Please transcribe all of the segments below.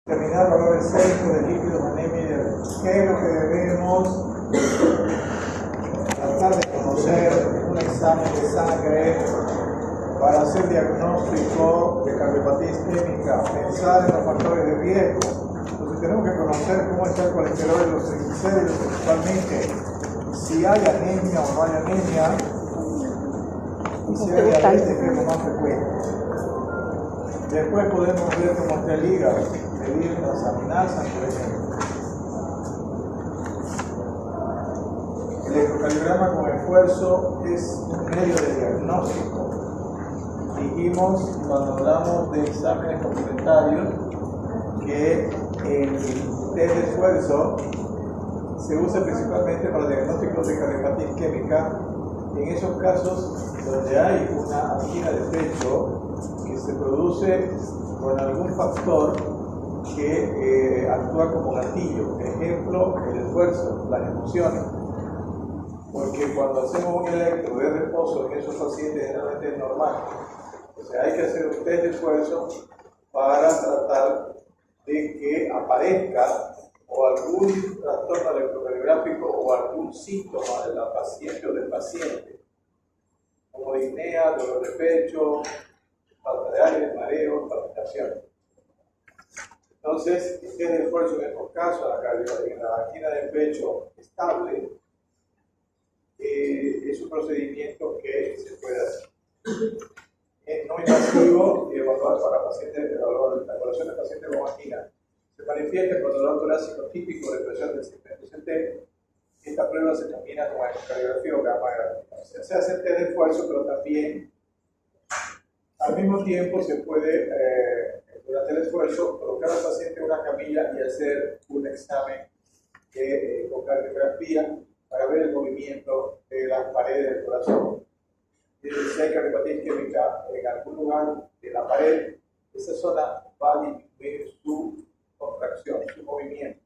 Terminar valores 6 de líquidos, anemia y diabetes. ¿Qué es lo que debemos tratar de conocer en un examen de sangre para hacer diagnóstico de cardiopatía isquémica? Pensar en los factores de riesgo. Entonces tenemos que conocer cómo está el colesterol y los triglicéridos, principalmente si hay anemia o no hay anemia, y si hay diabetes, que es lo más frecuente. Después podemos ver cómo está el hígado, medir las amenazas, por ejemplo. El electrocardiograma con esfuerzo es un medio de diagnóstico. Dijimos cuando hablamos de exámenes complementarios que el test de esfuerzo se usa principalmente para diagnósticos de cardiopatía isquémica en esos casos donde hay una angina de pecho que se produce con algún factor que actúa como gatillo. Ejemplo, el esfuerzo, las emociones. Porque cuando hacemos un electro de reposo en esos pacientes generalmente es normal. O sea, hay que hacer un test de esfuerzo para tratar de que aparezca o algún trastorno electrocardiográfico o algún síntoma de la paciente o del paciente, como disnea, dolor de pecho, falta de aire, mareo, palpitación. Entonces, el test de esfuerzo en estos casos, en la angina de pecho estable, es un procedimiento que se puede hacer. Es no invasivo y evaluar para pacientes, la evaluación de pacientes con angina. Se manifiesta con dolor torácico típico de presión del segmento CT. Esta prueba se combina con ecocardiografía o gamma-grafía. Se hace el test de esfuerzo, pero también al mismo tiempo se puede, durante el esfuerzo, colocar al paciente en una camilla y hacer un examen de ecocardiografía para ver el movimiento de las paredes del corazón. Si hay cardiopatía isquémica en algún lugar de la pared, esa zona va a disminuir su contracción, su movimiento.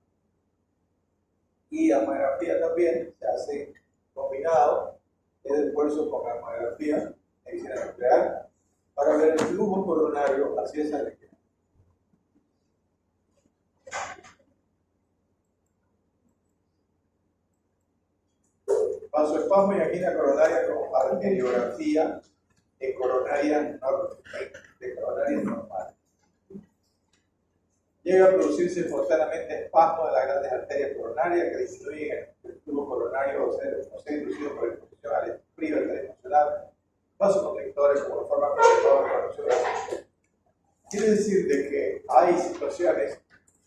Y gammagrafía también se hace combinado, el esfuerzo con gammagrafía, medicina nuclear, para ver el flujo coronario hacia esa región. Vasoespasmo y angina coronaria con arteriografía de coronarias normales. Llega a producirse espontáneamente espasmo de las grandes arterias coronarias que disminuyen el flujo coronario o ser inducido por exposición al frío emocional, vasoconstrictores como fármacos de la. Quiere decir de que hay situaciones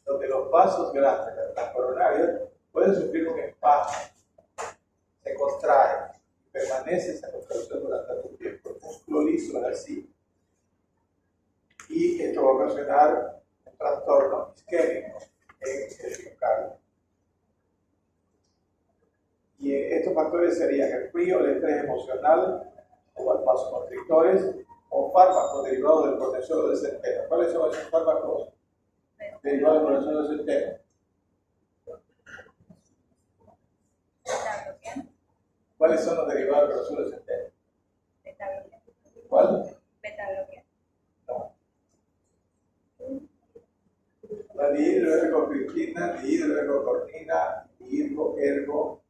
donde los vasos grandes, las coronarias, pueden sufrir un espasmo, se contrae, permanece esa contracción durante algún tiempo, el músculo liso es así, y esto va a ocasionar un trastorno isquémico en el miocardio. Y estos factores serían el frío, el estrés emocional, o vasoconstrictores, o fármacos derivados del cortisol de centeno. ¿Cuáles son esos fármacos derivados del cortisol de centeno? ¿Cuáles son los derivados del cortisol de centeno? ¿Cuál? Beta-bloqueante. No. La dihidroergocriptina, dihidroergocortina, dihidroergo.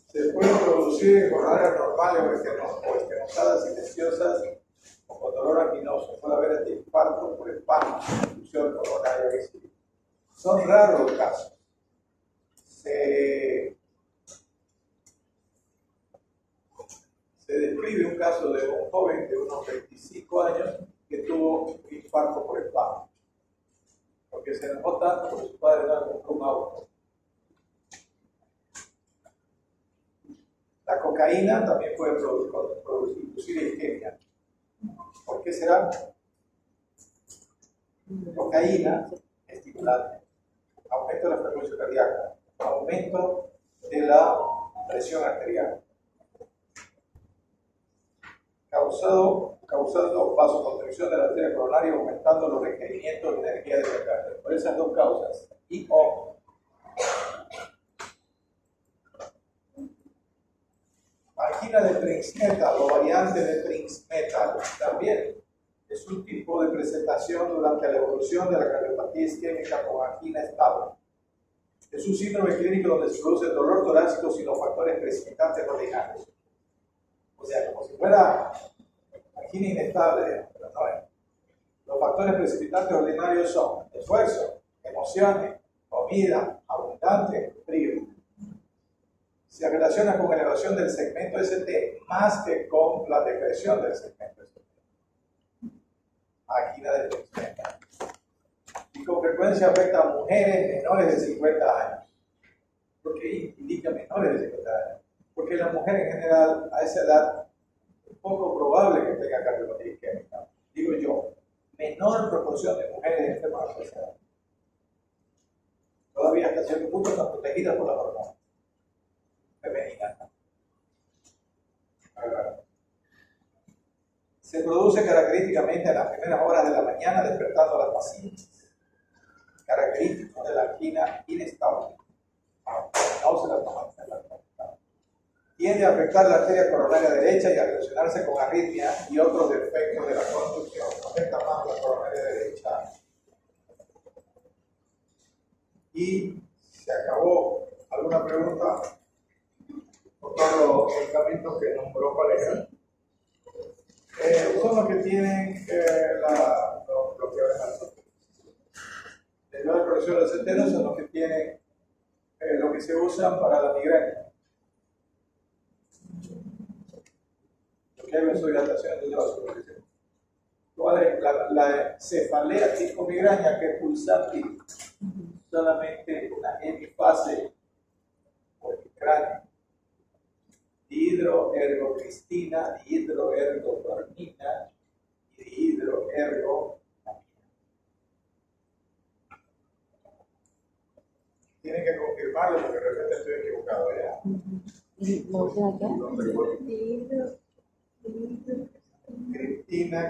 Se pueden producir en coronarias normales o estenosadas silenciosas o con dolor anginoso. Puede haber este infarto por espasmo, obstrucción coronaria visible. Son raros los casos. Se describe un caso de un joven de unos 25 años que tuvo un infarto por espasmo, porque se enojó tanto porque su padre no le compró un auto. La cocaína también puede producir isquemia. ¿Por qué será? Cocaína, estimulante, aumento de la frecuencia cardíaca, aumento de la presión arterial, causando vasoconstricción de la arteria coronaria, aumentando los requerimientos de energía del miocardio. Por esas dos causas, y/o angina angina de Prinzmetal o variante de Prinzmetal también es un tipo de presentación durante la evolución de la cardiopatía isquémica con angina estable. Es un síndrome clínico donde se produce dolor torácico sin los factores precipitantes ordinarios. O sea, como si fuera angina inestable, pero no es. Los factores precipitantes ordinarios son esfuerzo, emociones, comida, abundante, frío. Se relaciona con elevación del segmento ST más que con la depresión del segmento ST. Angina de Prinzmetal. Y con frecuencia afecta a mujeres menores de 50 años. ¿Por qué indica menores de 50 años? Porque la mujer en general a esa edad es poco probable que tenga cardiopatía isquémica. Digo yo, menor proporción de mujeres enfermas de esa edad. Todavía hasta cierto punto están protegidas por la hormona femenina. Se produce característicamente en las primeras horas de la mañana despertando a las pacientes. Característico de la angina inestable. No se la toman. Tiende a afectar la arteria coronaria derecha y a relacionarse con arritmia y otros defectos de la conducción. Afecta más la coronaria derecha. Y se acabó. ¿Alguna pregunta? Por todos los medicamentos que nombró Pareja. Son los que tienen los bloqueadores altos. Los correctores de centeno son los que tienen lo que se usan para la migraña. Lo que hay vasodilatación de la vasodilatación. ¿Cuál es la cefalea tipo migraña que es pulsátil? Solamente una hemifase por el cráneo. Dihidroergocristina, dihidroergotormina y dihidroergotamina. Tienen que confirmarlo porque de repente estoy equivocado ya. ¿Y la última qué?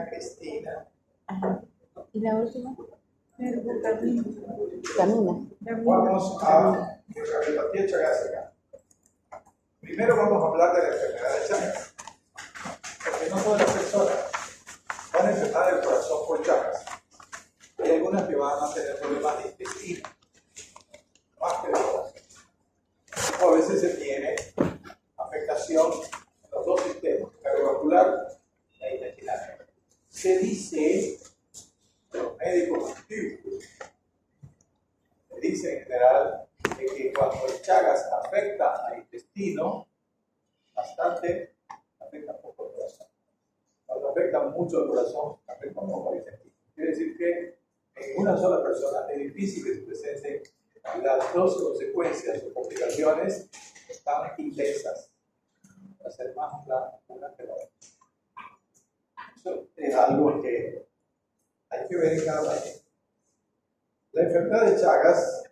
Cristina. Ajá. ¿Y la última? Camina. Vamos a cardiopatía chagásica. Primero vamos a hablar de la enfermedad de Chagas. Porque no todas las personas van a enfermar el corazón por Chagas. Hay algunas que van a tener problemas de intestino, más que de corazón. O a veces se tiene afectación en los dos sistemas, cardiovascular e intestinal. Se dice, los médicos antiguos, se dice en general de que cuando el Chagas afecta al intestino, bastante, afecta poco al corazón. Cuando afecta mucho al corazón, afecta poco al intestino. Quiere decir que en una sola persona es difícil que se presenten las dos consecuencias o complicaciones tan intensas. Va a ser más una que la otra. Eso es algo que hay que ver en cada país. La enfermedad de Chagas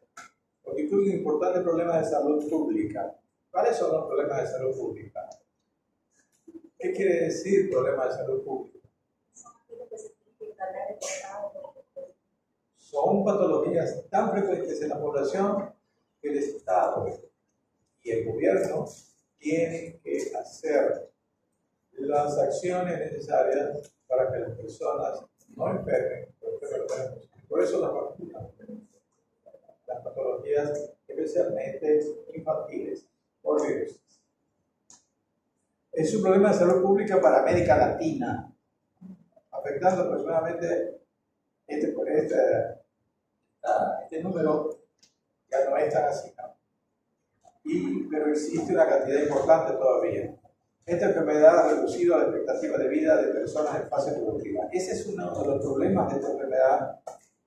constituye un importante problema de salud pública. ¿Cuáles son los problemas de salud pública? ¿Qué quiere decir problema de salud pública? Son patologías tan frecuentes en la población que el Estado y el gobierno tienen que hacer las acciones necesarias para que las personas no enfermen. Por eso las patologías, especialmente infantiles, por virus. Es un problema de salud pública para América Latina, afectando aproximadamente este número ya no es tan así, ¿no? Pero existe una cantidad importante todavía. Esta enfermedad ha reducido la expectativa de vida de personas en fase productiva. Ese es uno de los problemas de esta enfermedad,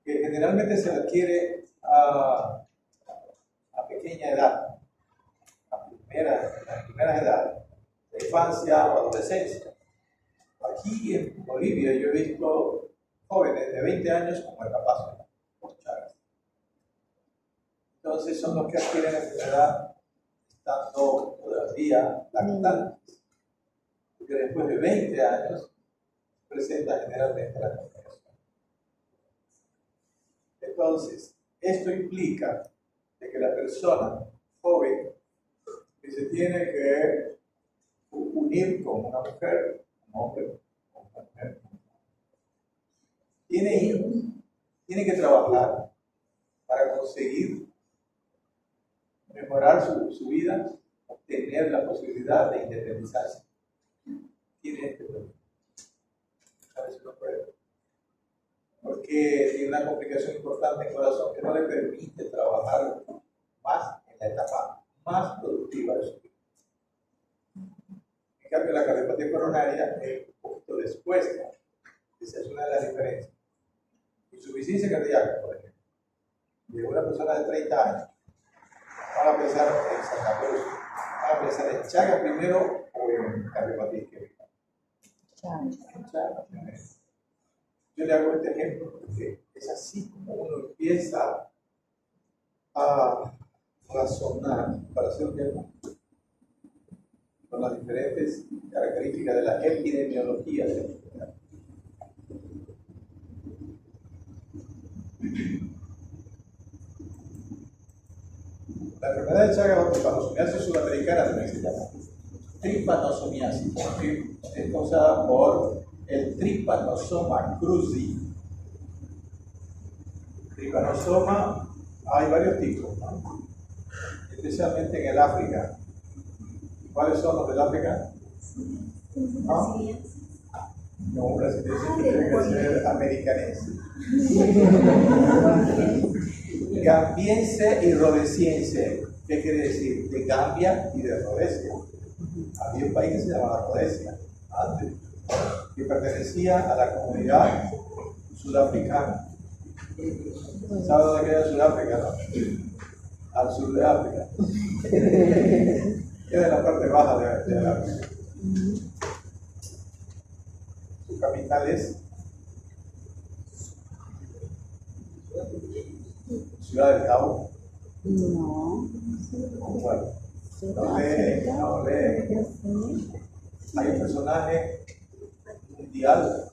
que generalmente se adquiere a pequeña edad, las primeras edades, de infancia o adolescencia. Aquí en Bolivia yo he visto jóvenes de 20 años con el papá por Chagas. Entonces son los que adquieren la enfermedad estando todavía lactantes, porque después de 20 años presenta generalmente la complicación. Entonces, esto implica de que la persona joven que se tiene que unir con una mujer, un hombre con una mujer. Tiene hijos, tiene que trabajar para conseguir mejorar su vida, obtener la posibilidad de independizarse. Tiene este problema. A veces no puede. Porque tiene una complicación importante en el corazón que no le permite trabajar más en la etapa más productiva de su vida. En cambio, la cardiopatía coronaria es un poquito después. Esa es una de las diferencias. Insuficiencia cardíaca, por ejemplo, de una persona de 30 años, van a pensar en Santa Cruz, van a pensar en Chagas primero o en cardiopatía isquémica. Chagas primero. Yo le hago este ejemplo porque es así como uno empieza a razonar para hacer un diagnóstico con las diferentes características de la epidemiología de la enfermedad. La enfermedad de Chagas o tripanosomiasis sudamericana también se llama tripanosomiasis, es causada por el Trypanosoma cruzi. Tripanosoma hay varios tipos, ¿no? Especialmente en el África. ¿Cuáles son los del África? ¿No? No, un brasileño tiene que ser americanense. Gambiense y rodesiense. ¿Qué quiere decir? De Gambia y de Rodesia. Había un país que se llamaba Rodesia antes, que pertenecía a la comunidad sudafricana. ¿Sabe dónde queda Sudáfrica, no? Al sur de África. Queda en la parte baja de África. Su capital es Ciudad del Cabo. No. Bueno, no lee. Hay un personaje mundial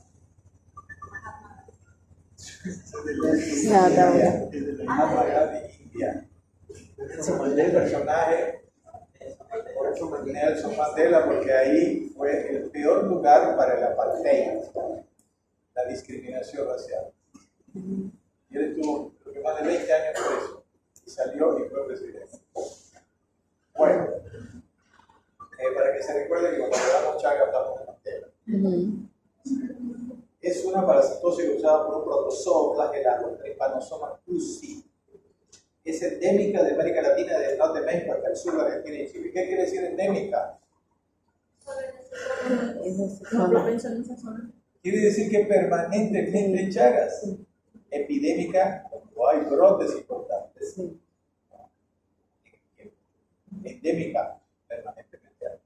de Mahatma Gandhi, India. El personaje Nelson Mandela, porque ahí fue el peor lugar para el apartheid, la discriminación racial. Y él estuvo creo que más de 20 años preso y salió y fue presidente. Bueno, para que se recuerde que cuando le damos Chagas hablamos de Mandela. Es una parasitosis causada por un protozoo flagelado, el Trypanosoma cruzi. Es endémica de América Latina, desde el norte de México hasta el sur de Argentina y Chile. ¿Qué quiere decir endémica? Quiere decir que permanentemente hay Chagas. Epidémica cuando hay brotes importantes. Endémica, permanentemente hay.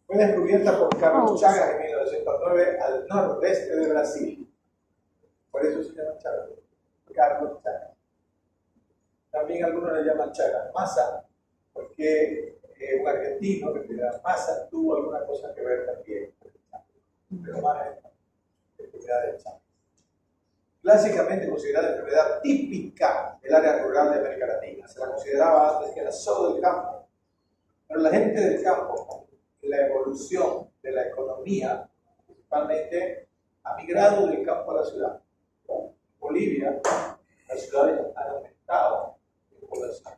Fue descubierta por Carlos Chagas en 1909 al nordeste de Brasil. Por eso se llama Chagas. Carlos Chagas. También algunos le llaman Chagas Massa, porque un argentino que se llama Massa tuvo alguna cosa que ver también con el Chagas. Pero más es la enfermedad de Chagas. Clásicamente considerada enfermedad típica del área rural de América Latina. Se la consideraba antes que era solo del campo. Pero la gente del campo, en la evolución de la economía, principalmente ha migrado del campo a la ciudad. En Bolivia, las ciudades han aumentado en población.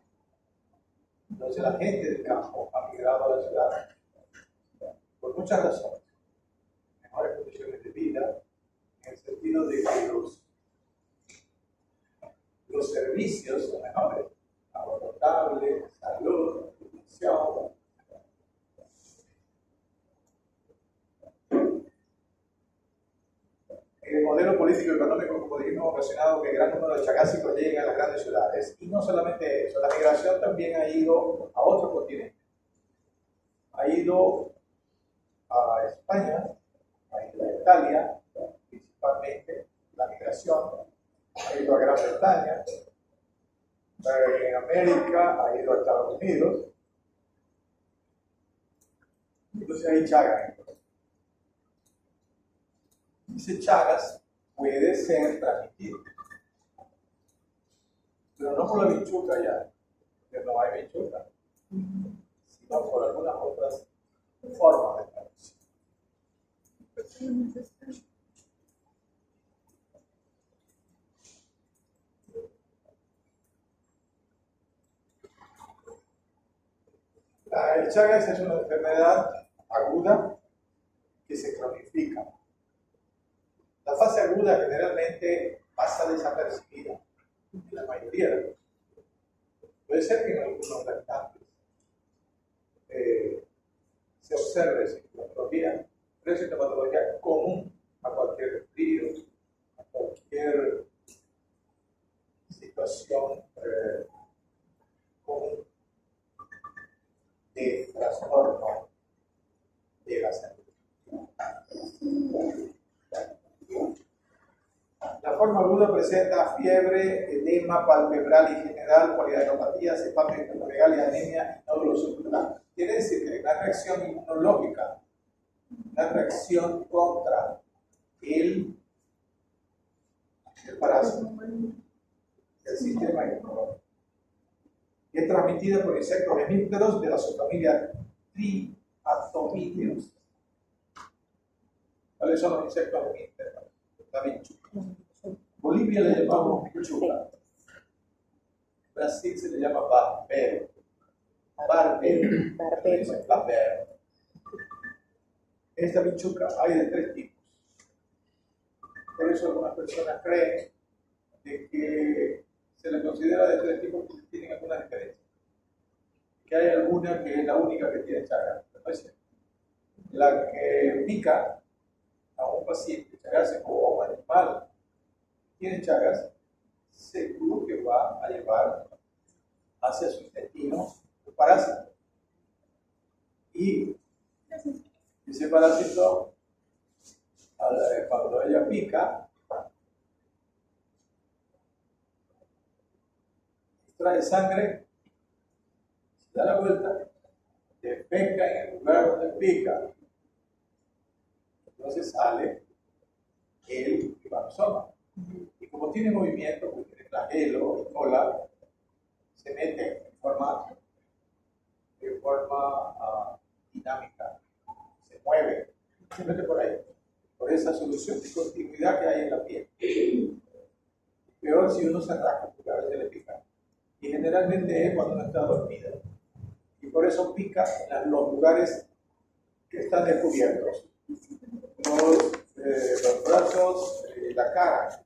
Entonces la gente del campo ha migrado a la ciudad por muchas razones. Mejores condiciones de vida, en el sentido de que los servicios son mejores. Agua potable, salud, educación. El modelo político y económico, como dijimos, ha ocasionado que gran número de chagásicos lleguen a las grandes ciudades. Y no solamente eso, la migración también ha ido a otros continentes. Ha ido a España, ha ido a Italia, principalmente la migración, ha ido a Gran Bretaña, en América, ha ido a Estados Unidos. Entonces hay Chagas. Ese Chagas puede ser transmitido. pero no por la vinchuca ya, porque no hay vinchuca, sino por algunas otras formas de traducción. El Chagas es una enfermedad aguda que se cronifica. La fase aguda generalmente pasa desapercibida en la mayoría de los casos. Puede ser que en algunos lactantes se observe sintomatología, pero es sintomatología común a cualquier resfrío, a cualquier situación común de trastorno de la salud. La forma aguda presenta fiebre, edema palpebral y general, poliadenopatía, cefalea hepatoregal, anemia y nódulos subcutaneos. Quiere decir que hay una reacción inmunológica, una reacción contra el parásito del sistema inmunológico. Es transmitida por insectos hemípteros de la subfamilia Triatomídeos. ¿Cuáles son los insectos hemípteros? La vinchuca. Bolivia le llamamos vinchuca. Brasil se le llama barbero. Barbero. Esta vinchuca hay de 3 tipos. Por eso algunas personas creen de que se les considera de 3 tipos porque tienen alguna diferencia. Que hay alguna que es la única que tiene Chagas. La que pica a un paciente, Chagas o a un animal que tiene Chagas, seguro que va a llevar hacia su intestino un parásito. Y ese parásito, cuando ella pica, extrae sangre, se da la vuelta, defeca en el lugar donde pica, entonces sale el hemanosoma. Y como tiene movimiento, porque tiene flagelo y cola, se mete en forma dinámica, se mueve, se mete por ahí, por esa solución de continuidad que hay en la piel. Peor si uno se rasca, porque a veces le pica. Y generalmente es cuando uno está dormido. Y por eso pica en los lugares que están descubiertos. Los brazos, la cara.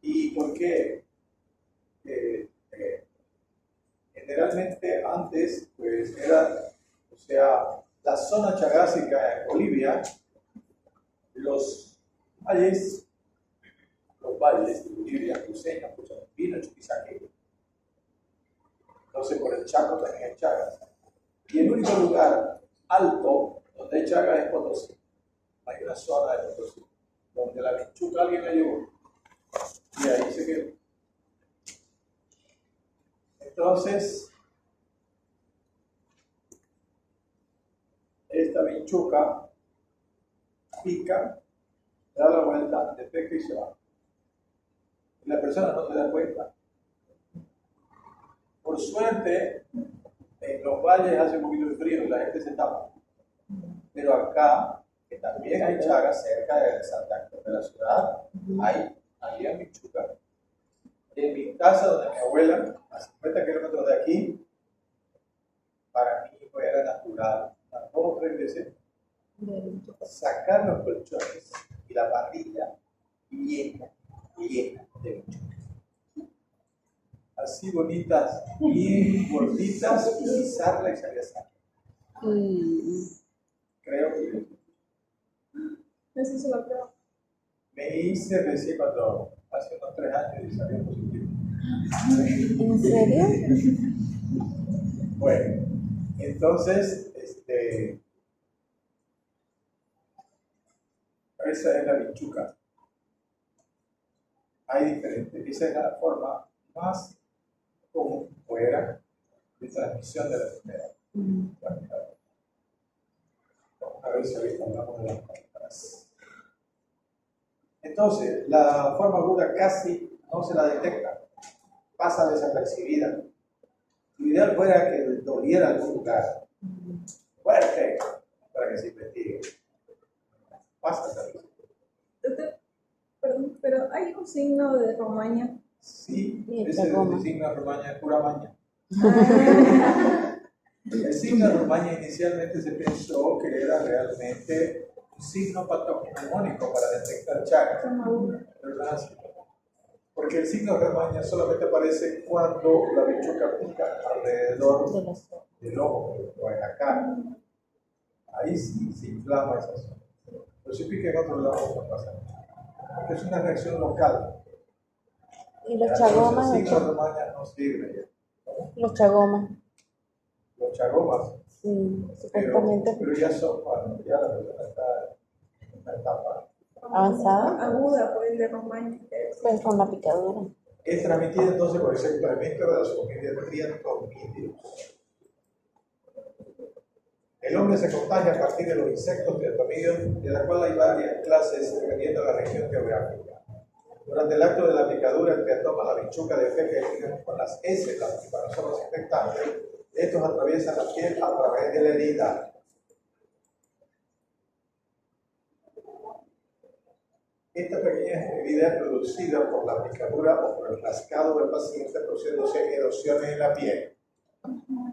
¿Y por qué? Generalmente antes, pues era, o sea, la zona chagásica en Bolivia, los valles de Bolivia, Cruceña, Puchampino, Chuquisaque. Entonces por el Chaco también hay Chagas. Y el único lugar alto donde hay Chagas es Potosí. Hay una zona de Potosí donde la vinchuca alguien la llevó y ahí se quedó. Entonces, esta vinchuca pica, da la vuelta, defeca y se va. Y la persona no se da cuenta. Por suerte, en los valles hace un poquito de frío y la gente se tapa. Pero acá, que también hay Chagas cerca de Santa Cruz de la ciudad, había vinchuca. En mi casa, donde mi abuela, a 50 kilómetros de aquí, para mí era natural, unas 2 o 3 veces, sacar los colchones y la parrilla llena de vinchuca. Así bonitas, bien gorditas, y pisarla y salir a sangre. Creo que me hice recién cuando hace unos 3 años y salió positivo. ¿En serio? Bueno, entonces, esa es la vinchuca. Hay diferentes, esa es la forma más común fuera de transmisión de la enfermedad. Vamos a ver si ahorita hablamos de las palabras. Entonces, la forma aguda casi no se la detecta. pasa desapercibida. Lo ideal fuera que doliera algún lugar fuerte para que se investigue. Pasa desapercibida. Doctor, perdón, pero hay un signo de Romaña. Sí, Y el ese tragoma. el signo de Romaña es pura maña. El signo de Romaña inicialmente se pensó que era realmente un signo patognomónico para detectar Chagas, pero no es así. Porque el signo de Romaña solamente aparece cuando la bichuca pica alrededor De los ojos. del ojo o en la cara. Ahí sí se inflama esa zona. Pero si pica en otro lado no pasa nada. Porque es una reacción local. Y los Entonces, chagomas, el signo de Romaña no sirve ya. los chagomas, Los chagomas, sí, pero supuestamente ya son cuando ya la persona está en una etapa. avanzada, Aguda, pues, de Romaña. pues con la picadura. Es transmitida entonces por ese incremento de las familias triatomídeos. El hombre se contagia a partir de los insectos triatomídeos, de la cual hay varias clases dependiendo de la región geográfica. Durante el acto de la picadura, el triatoma, la bichuca defeca y liga con las heces, las tipanosomas infectantes. Estos atraviesan la piel a través de la herida. Esta pequeña herida es producida por la picadura o por el rascado del paciente, produciéndose erosiones en la piel.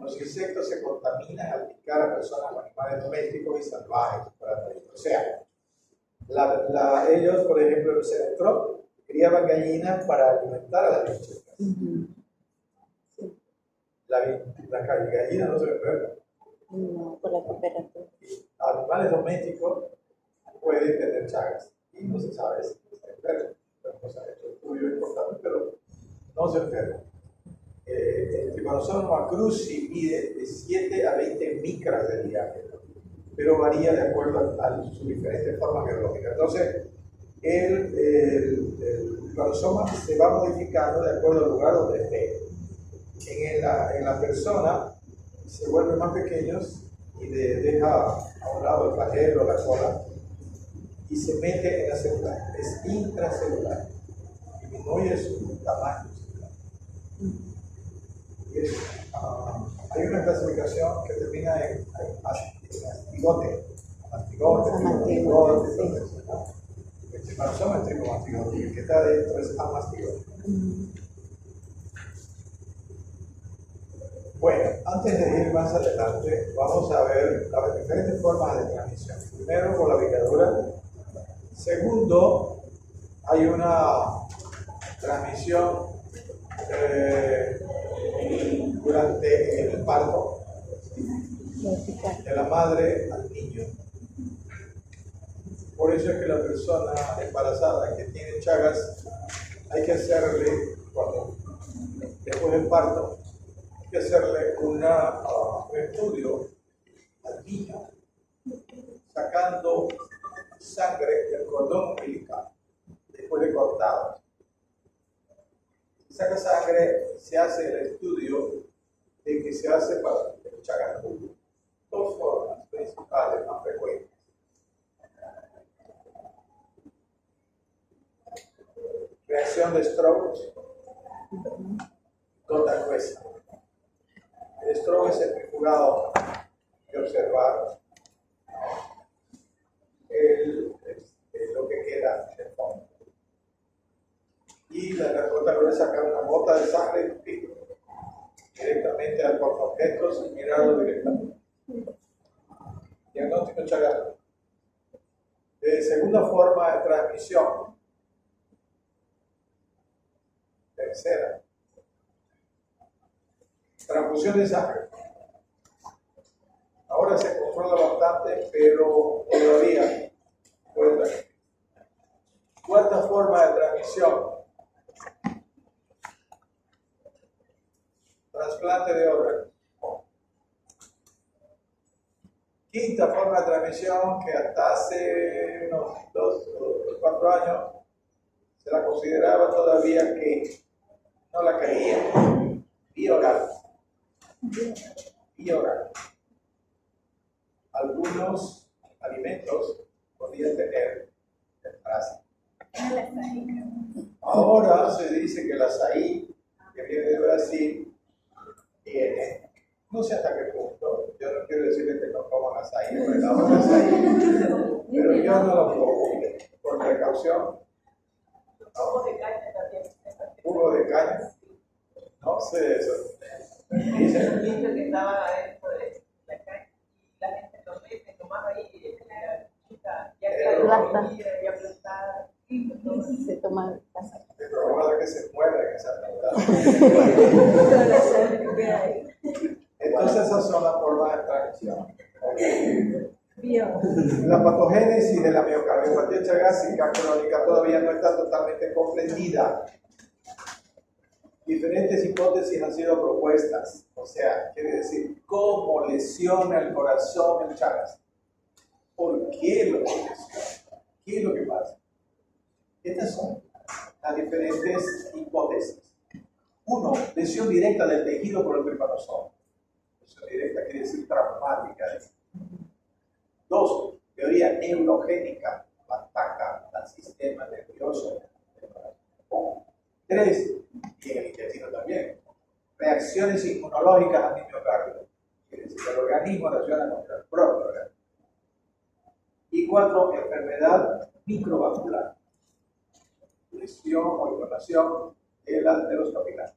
Los insectos se contaminan al picar a personas o animales domésticos y salvajes. O sea, ellos, por ejemplo, en el centro, criaban gallinas para alimentar a las bichucas. La gallina no se enferma. No, por la temperatura. Y animales domésticos pueden tener chagas. Y no se sabe si se enferman. No se ha hecho estudios importantes, pero no se enferman. El Trypanosoma cruzi mide de 7 a 20 micras de diámetro, pero varía de acuerdo a sus diferentes formas biológicas. Entonces, el Trypanosoma se va modificando de acuerdo al lugar donde esté. En la persona se vuelven más pequeños y deja a un lado el flagelo, la cola, y se mete en la célula. Es intracelular. Disminuye su tamaño celular. Hay una clasificación que termina en mastigote, el Trypanosoma es tricomastigote, y el que está dentro es amastigote. Bueno, antes de ir más adelante, vamos a ver las diferentes formas de transmisión. Primero, por la picadura. Segundo, hay una transmisión durante el parto de la madre al niño. Por eso es que la persona embarazada que tiene chagas, hay que hacerle, después del parto, hay que hacerle un estudio al niño, sacando sangre del cordón umbilical, después de cortado. Saca sangre, se hace el estudio de que se hace para el chagas. Dos formas principales más frecuentes. Reacción de Stroke, gota gruesa. El Stroke es centrifugado de observar lo que queda en el fondo. Y la gota gruesa saca una gota de sangre directamente al portaobjetos sin mirarlo directamente. Diagnóstico chagas. Segunda forma de transmisión. Tercera. Transfusión de sangre. Ahora se controla bastante, pero todavía puede transmitir. Cuarta forma de transmisión. Trasplante de órganos. Quinta forma de transmisión, que hasta hace unos 2 o 4 años se la consideraba todavía que no la creía, vía oral. Vía oral. Algunos alimentos podían tener el parásito. Ahora se dice que el azaí que viene de Brasil, tiene, no sé hasta qué punto, yo no quiero decirles que no coman azaí, pero yo no lo como por precaución. Jugo de caña también. Jugo de caña, no sé eso. Dice, Un niño que estaba adentro de la caña y la gente lo mete, tomaba ahí y la chica ya Aplasta. ya aplastada. Se toma casa. el problema es que se muere en esa planta. Toda la sangre que queda ahí. Entonces esas son las formas de transmisión. Bien. La patogénesis de la miocardiopatía chagásica crónica todavía no está totalmente comprendida. Diferentes hipótesis han sido propuestas, o sea, quiere decir, ¿cómo lesiona el corazón el Chagas? ¿Por qué lo lesiona? ¿Qué es lo que pasa? Estas son las diferentes hipótesis. Uno, lesión directa del tejido por el tripanosoma. Lesión directa quiere decir traumática. Dos, teoría neurogénica, ataca al sistema nervioso. Tres, y en el intestino también, reacciones inmunológicas al miocardio. Quiere decir que el organismo reacciona contra el propio organismo. Y cuatro, enfermedad microvascular. Lesión o inflamación de los capilares.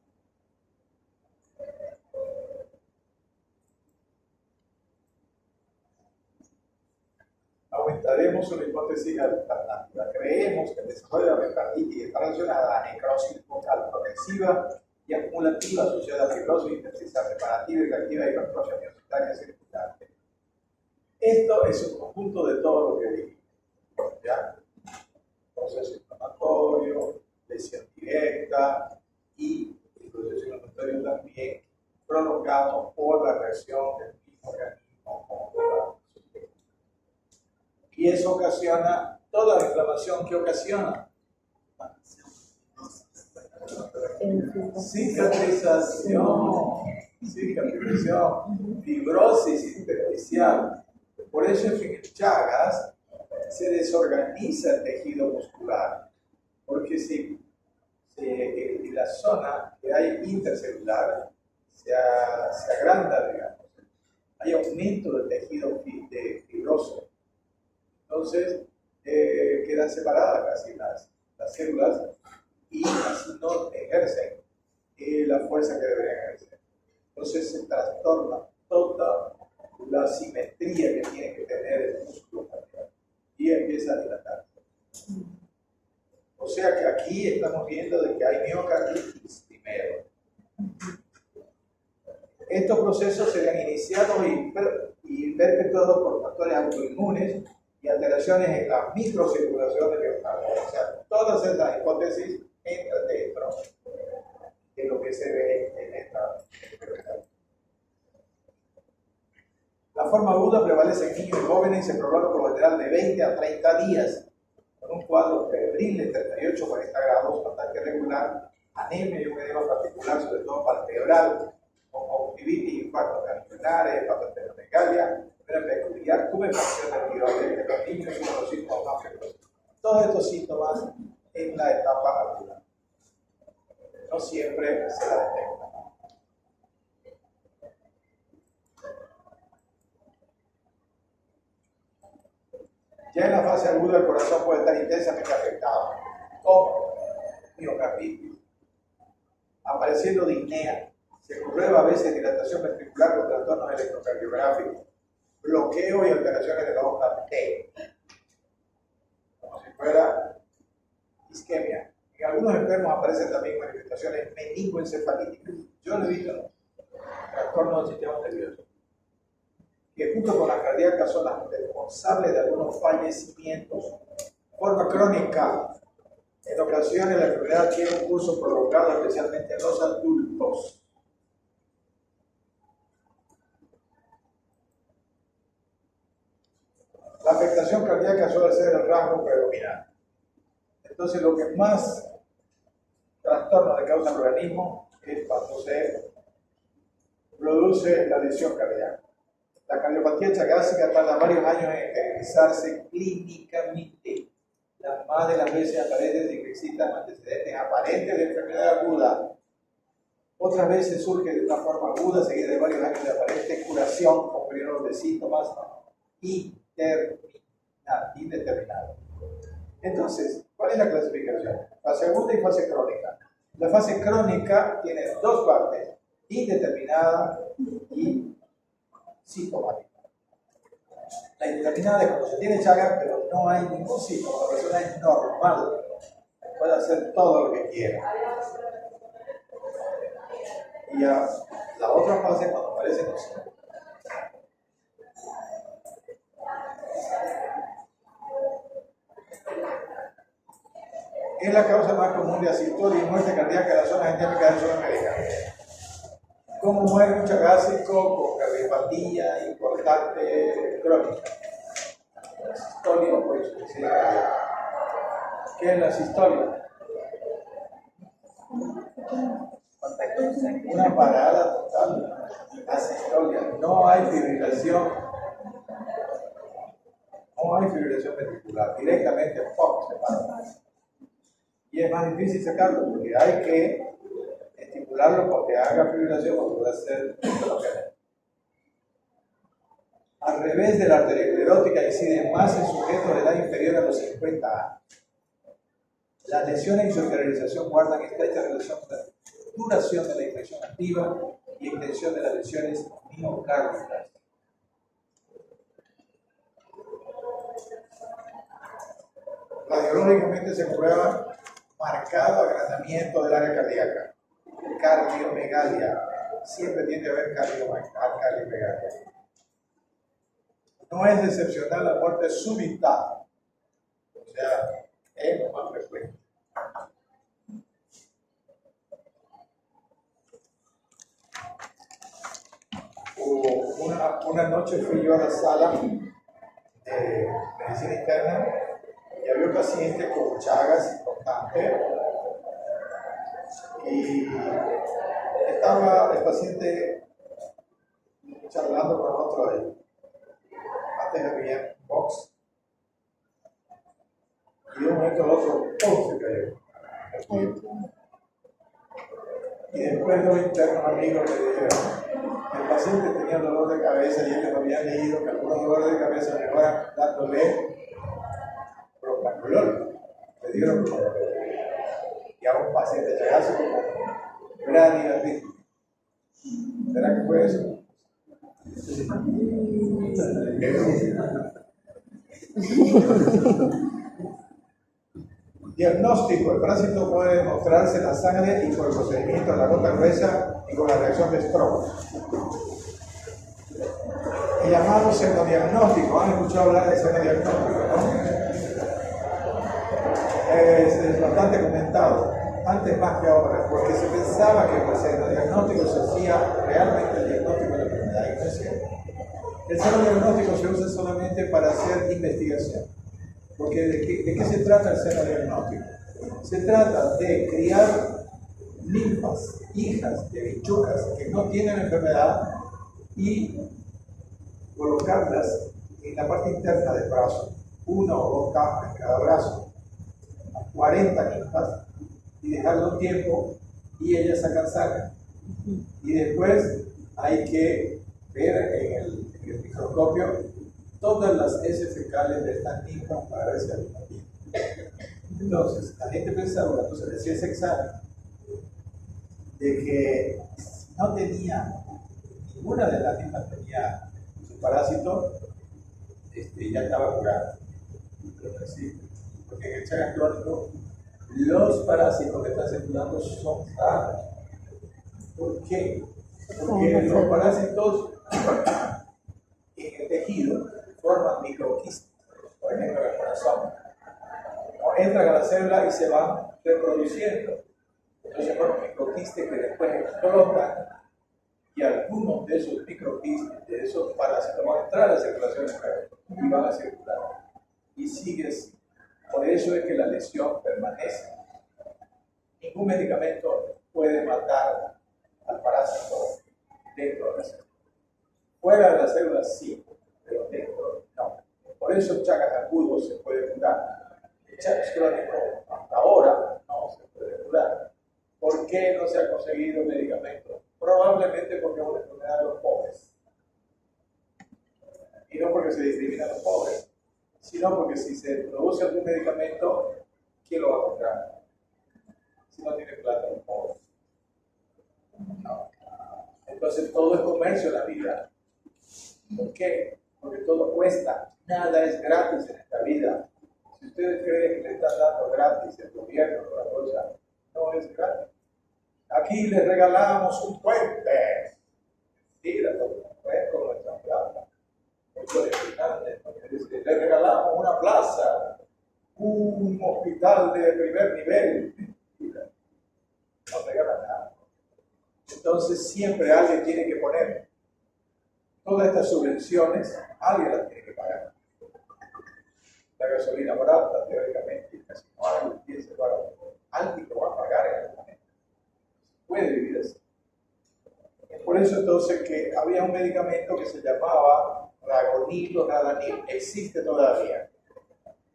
Aumentaremos una hipótesis alternativa. Creemos que el desarrollo de la miocarditis está relacionada a necrosis focal progresiva y acumulativa asociada a fibrosis intersticial reparativa y reactiva y hipertrofia miocitaria circulante. Esto es un conjunto de todo lo que dijimos. ¿Ya? Proceso inflamatorio, lesión directa y el proceso inflamatorio también provocado por la reacción del mismo organismo con la sustancia. Y eso ocasiona toda la inflamación que ocasiona. Cicatrización, fibrosis intersticial. Por eso en el Chagas se desorganiza el tejido muscular, porque si en la zona que hay intercelular se agranda, digamos, hay aumento del tejido fibroso. Entonces quedan separadas casi las células y así no ejercen la fuerza que deberían ejercer. Entonces se trastorna toda la simetría que tiene que tener el músculo cardiaco y empieza a dilatarse. O sea que aquí estamos viendo de que hay miocarditis primero. Estos procesos serán iniciados y perpetuados por factores autoinmunes y alteraciones en la microcirculación del miocardio. O sea, todas estas hipótesis entran dentro de lo que se ve en esta enfermedad. La forma aguda prevalece en niños y jóvenes y se prolonga por lo general de 20 a 30 días, con un cuadro febril de 38-40 grados, bastante regular, anemia y un edema particular, sobre todo palpebral, con conjuntivitis, infartos ganglionares, hepatosplenomegalia, pero peculiar, tumefacción del tiroides de los niños y uno de los síntomas más frecuentes. Todos estos síntomas en la etapa aguda. No siempre se la detecta. Ya en la fase aguda el corazón puede estar intensamente afectado, como miocarditis, apareciendo disnea. Se comprueba a veces dilatación ventricular con trastornos electrocardiográficos, bloqueo y alteraciones de la onda T, como si fuera isquemia. En algunos enfermos aparecen también manifestaciones meningoencefalíticas. Yo lo he visto, trastornos del sistema nervioso, que junto con las cardíacas son las responsables de algunos fallecimientos. Forma crónica. En ocasiones la enfermedad tiene un curso prolongado, especialmente en los adultos. La afectación cardíaca suele ser el rasgo predominante. Entonces, lo que más trastorno le causa al organismo es cuando se produce la lesión cardíaca. La cardiopatía chagásica tarda varios años en caracterizarse clínicamente. Las más de las veces aparece sin que existan antecedentes aparentes de enfermedad aguda. Otras veces surge de una forma aguda, seguida de varios años de aparente curación con periodos de síntomas indeterminados. Entonces, ¿cuál es la clasificación? Fase aguda y fase crónica. La fase crónica tiene dos partes, indeterminada y sintomática. La indeterminada es cuando se tiene Chagas, pero no hay ningún síntoma, la persona es normal, puede hacer todo lo que quiera. Y ya la otra fase es cuando aparecen los síntomas. Es la causa más común de asistolia y muerte cardíaca en las zonas endémicas de Sudamérica. ¿Cómo muere un chagásico? Con cardiopatía importante crónica. Sistolia o por insuficiencia cardíaca. ¿Qué es la sistolia? Una parada total. La sistolia. No hay fibrilación. No hay fibrilación ventricular. Directamente ¡pum! Se para. Y es más difícil sacarlo porque hay que estimularlo porque haga fibrilación o puede hacer bloqueo. Al revés de la arteriosclerótica, incide más en sujetos de edad inferior a los 50 años. Las lesiones y su generalización guardan estrecha relación con la duración de la infección activa y extensión de las lesiones miocárdicas. Radiológicamente se prueba marcado agrandamiento del área cardíaca, cardiomegalia, siempre tiende a haber cardiomegalia. No es excepcional la muerte súbita, o sea, es lo más frecuente. Una noche fui yo a la sala de medicina interna y había un paciente con Chagas importante y estaba el paciente charlando con otro ahí. Antes había un box y de un momento al otro ¡pum! Se cayó. Y después los internos amigos le dijeron el paciente tenía dolor de cabeza y ellos habían leído que algunos dolores de cabeza mejoran dándole propranolol. Le dieron propranolol. Y a un paciente chagásico con bradicardia. ¿Será que fue eso? Diagnóstico. El parásito puede demostrarse en la sangre y por el procedimiento de la gota gruesa y con la reacción de Stroke. El llamado pseudodiagnóstico. ¿Han escuchado hablar de pseudodiagnóstico? ¿No? Es bastante comentado, antes más que ahora, porque se pensaba que el pseudodiagnóstico se hacía realmente el diagnóstico de la enfermedad y no es cierto. El pseudodiagnóstico se usa solamente para hacer investigación. Porque ¿de qué se trata el pseudodiagnóstico? Se trata de criar ninfas, hijas de bichucas que no tienen enfermedad y colocarlas en la parte interna del brazo, 1 o 2 capas en cada brazo, 40 ninfas, y dejarlo un tiempo y ellas sacan sangre. Y después hay que ver en el microscopio todas las heces fecales de estas ninfas para ver si hay una bien. Entonces, la gente pensaba, cuando se le hacía ese examen, de que si no tenía, ninguna de las ninfas tenía su parásito, ya estaba curada. Pero que sí, porque en el Chagas crónico, los parásitos que están circulando son raros. ¿Por qué? Porque los parásitos en el tejido forman microquistes, por ejemplo en el corazón, o entran a la célula y se van reproduciendo. Entonces forman microquistes que después explotan y algunos de esos microquistes, de esos parásitos van a entrar a la circulación y van a circular. Y sigue así. Por eso es que la lesión permanece. Ningún medicamento puede matar al parásito dentro de la célula. Fuera de la célula sí, pero dentro no. Por eso el Chagas agudo se puede curar. El Chagas crónico hasta ahora no se puede curar. ¿Por qué no se ha conseguido medicamento? Probablemente porque es una enfermedad de los pobres. Y no porque se discrimina a los pobres, sino porque si se produce algún medicamento, ¿quién lo va a comprar? Si no tiene plata los pobres. No. Entonces todo es comercio en la vida. ¿Por qué? Porque todo cuesta. Nada es gratis en esta vida. Si ustedes creen que le están dando gratis el gobierno o la cosa, no es gratis. Aquí les regalamos un puente. Mira, un puente con nuestra plata. Esto es gigante. Les regalamos una plaza, un hospital de primer nivel. Mira, no regalan nada. Entonces siempre alguien tiene que poner todas estas subvenciones, alguien las tiene que pagar. La gasolina barata, teóricamente, casi no hay, el diésel barato. Alguien lo va a pagar en algún momento. Puede vivir así. Es por eso entonces que había un medicamento que se llamaba Ragonil o Radanil, existe todavía,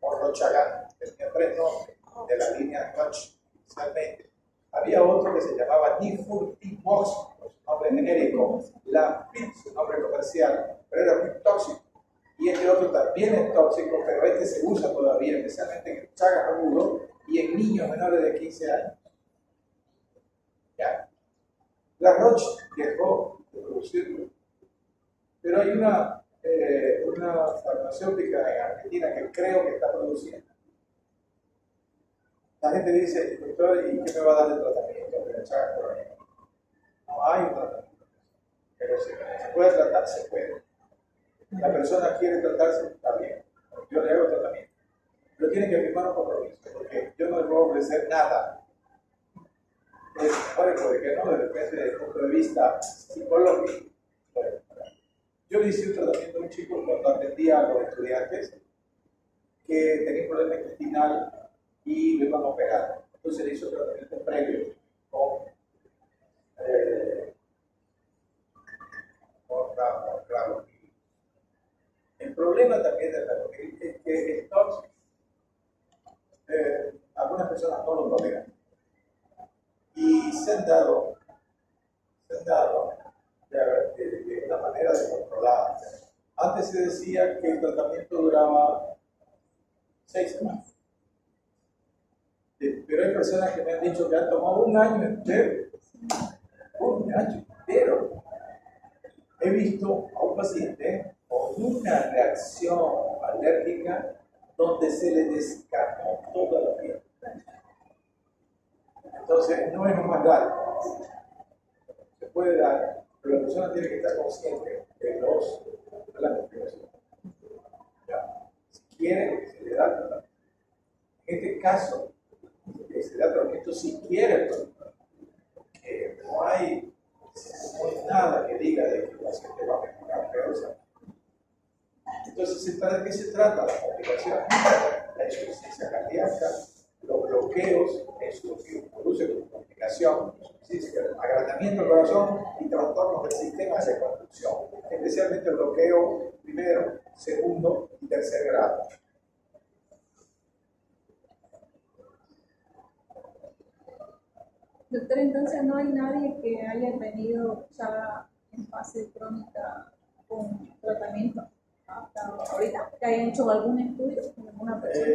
o Rochagan, tenía 3 nombres de la línea Roch inicialmente. Había otro que se llamaba Nifurtimox, su nombre genérico, Lampit, su nombre comercial, pero era muy tóxico. Y este otro también es tóxico, pero este se usa todavía, especialmente en Chagas agudo y en niños menores de 15 años. Ya. La Roche dejó de producirlo, pero hay una farmacéutica en Argentina que creo que está produciendo. La gente dice, doctor, ¿y qué me va a dar de tratamiento de la Chagas crónica? No hay un tratamiento, pero si se puede tratar, se puede. La persona quiere tratarse, está bien, yo le hago tratamiento, pero tiene que firmar un compromiso, porque yo no le puedo ofrecer nada. Puede que no, de repente, desde el punto de vista psicológico. Yo le hice un tratamiento a un chico cuando atendía a los estudiantes que tenía un problema intestinal y lo iban a operar. Entonces le hizo un tratamiento previo con Ragonil. El problema también de Ragonil es que es tóxico. Algunas personas no lo toleran. Y se han dado de una manera descontrolada. Antes se decía que el tratamiento duraba 6 semanas. Pero hay personas que me han dicho que han tomado un año entero. Un año entero. He visto a un paciente con una reacción alérgica donde se le descargó toda la piel. Entonces, no es más largo. Se puede dar, pero la persona tiene que estar consciente de las complicaciones. Si quiere, se le da el tratamiento. En este caso, se le da el tratamiento si quiere, porque no hay nada que diga de que el paciente va a mejorar peor. Entonces, ¿de qué se trata la complicación? La insuficiencia cardíaca, los bloqueos, eso lo que produce como complicación, agrandamiento del corazón y trastornos del sistema de conducción, especialmente el bloqueo primero, segundo y tercer grado. Doctor, entonces no hay nadie que haya tenido ya en fase crónica con tratamiento hasta ahorita, que haya hecho algún estudio con alguna persona.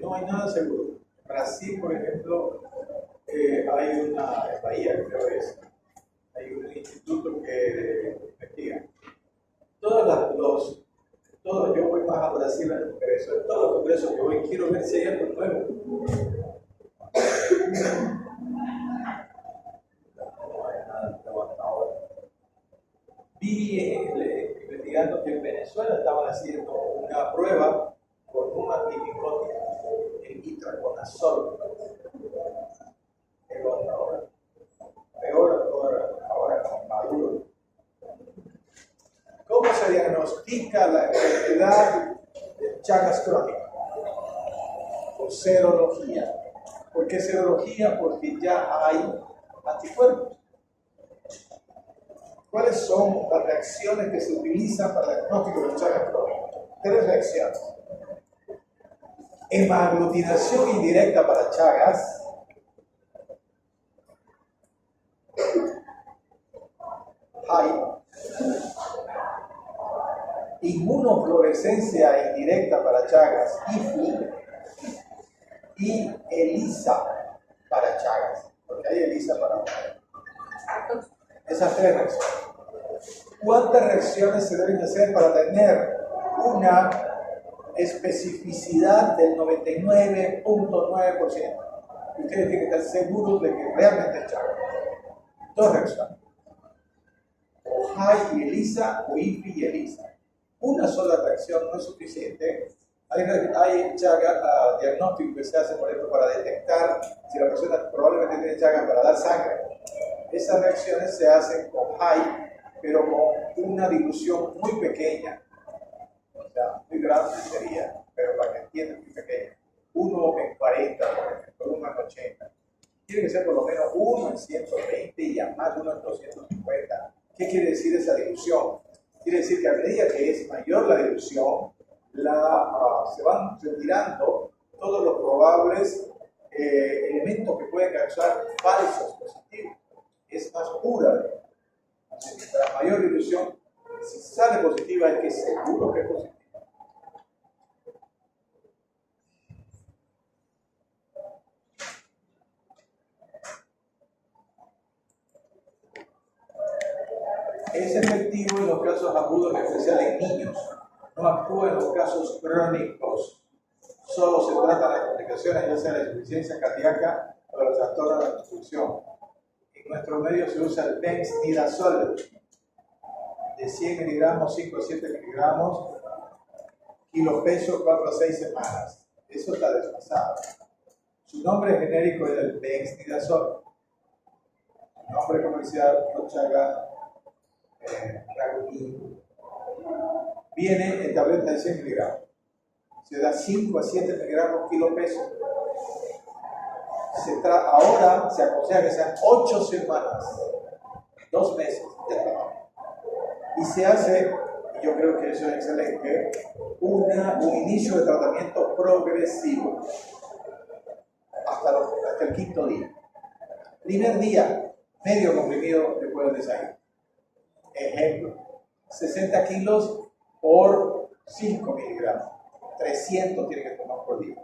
No hay nada seguro. En Brasil, por ejemplo, hay una, en Bahía creo que es, hay un instituto que investiga. Yo voy más a Brasil al Congreso, en todos los congresos que voy quiero ver si hay algo nuevo. Vi investigando que en Venezuela estaban haciendo una prueba con un antimicótico, el itraconazol. Peor ahora con Maduro. ¿Cómo se diagnostica la enfermedad de Chagas crónica? Con serología. ¿Por qué serología? Porque ya hay anticuerpos. ¿Cuáles son las reacciones que se utilizan para el diagnóstico de Chagas crónica? 3 reacciones. Hemaglutinación indirecta para Chagas, HAI, inmunofluorescencia indirecta para Chagas, IFI, y ELISA para Chagas, porque hay ELISA para Chagas. Esas tres reacciones. ¿Cuántas reacciones se deben hacer para tener una especificidad del 99.9%? Ustedes tienen que estar seguros de que realmente es Chagas. Dos reacciones. O HAI y ELISA, o IFI y ELISA. Una sola reacción no es suficiente. Hay Chagas, diagnóstico que se hace, por ejemplo, para detectar si la persona probablemente tiene Chagas para dar sangre. Esas reacciones se hacen con HAI, pero con una dilución muy pequeña. O sea, muy grande sería, pero para que entiendan, muy pequeña. 1 en 40, por ejemplo, 1 en 80. Tiene que ser por lo menos 1 en 120 y a más 1 en 250. ¿Qué quiere decir esa dilución? Quiere decir que a medida que es mayor la dilución, se van retirando todos los probables elementos que pueden causar falsos positivos. Es más pura. La mayor dilución, si sale positiva, es que seguro que es positiva. Es efectivo en los casos agudos, en especial en niños. No actúa en los casos crónicos. Solo se trata de las complicaciones, ya sea la insuficiencia cardíaca o los trastornos de la construcción. En nuestro medio se usa el benznidazol de 100 miligramos, 5 a 7 miligramos, kilopeso, 4 a 6 semanas. Eso está desfasado. Su nombre genérico es el benznidazol. Su nombre comercial, Chagas, viene en tableta de 100 miligramos. Se da 5 a 7 miligramos kilopeso. Ahora se aconseja que sean 8 semanas, 2 meses de trabajo. Y se hace, y yo creo que eso es excelente, un inicio de tratamiento progresivo hasta el 5.º día. Primer día, medio comprimido después del desayuno. Ejemplo, 60 kilos por 5 miligramos. 300 tiene que tomar por día.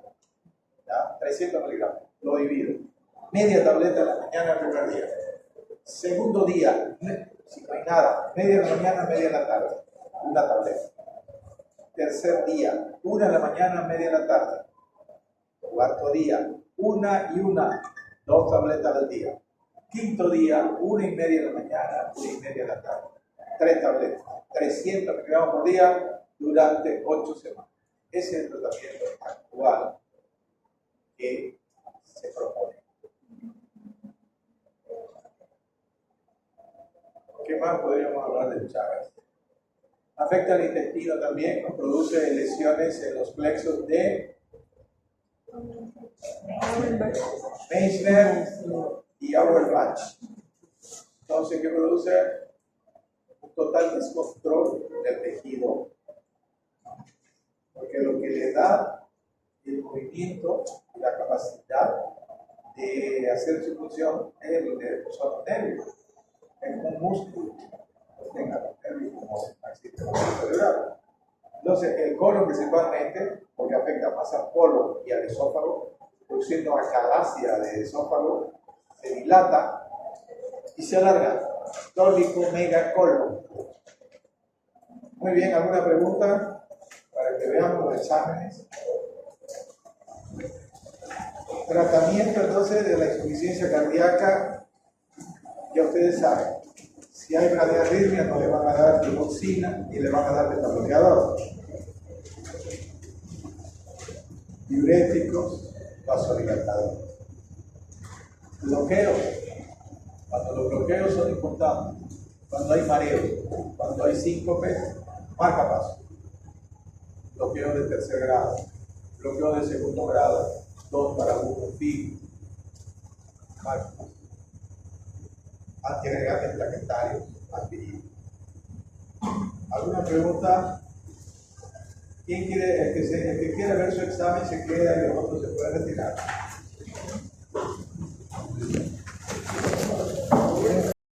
¿Ya? 300 miligramos. Lo divido. Media tableta en la mañana, el primer día. Segundo día, si no hay nada, media en la mañana, media en la tarde. Una tableta. Tercer día, 1 en la mañana, media en la tarde. Cuarto día, 1 y 1, 2 tabletas al día. Quinto día, 1 y media en la mañana, 1 y media en la tarde. 3 tabletas. 300 miligramos por día durante 8 semanas. Ese es el tratamiento actual que se propone. ¿Qué más podríamos hablar del Chagas? Afecta al intestino también, produce lesiones en los plexos de Meissner y Auerbach. Entonces, ¿qué produce? Un total descontrol del tejido. Porque lo que le da el movimiento y la capacidad de hacer su función es el son los nervios. Es como un músculo. Tenga los nervios como el sistema cerebral. Entonces, el colon principalmente, porque afecta más al colon y al esófago, produciendo acalasia del esófago, se dilata y se alarga. Tónico megacolon. Muy bien, ¿alguna pregunta? Para que veamos los exámenes. Tratamiento entonces de la insuficiencia cardíaca, ya ustedes saben. Si hay bradiarritmia no le van a dar fluoxina y le van a dar betabloqueador. Diuréticos, vasodilatadores. Bloqueos. Cuando los bloqueos son importantes, cuando hay mareo, cuando hay síncope, marca paso. Bloqueo de tercer grado, bloqueo de segundo grado, 2 para 1, fin. Marca paso. Antiagregantes plaquetarios, aspirina. ¿Alguna pregunta? ¿Quién quiere? El que quiere ver su examen se queda y los otros se pueden retirar.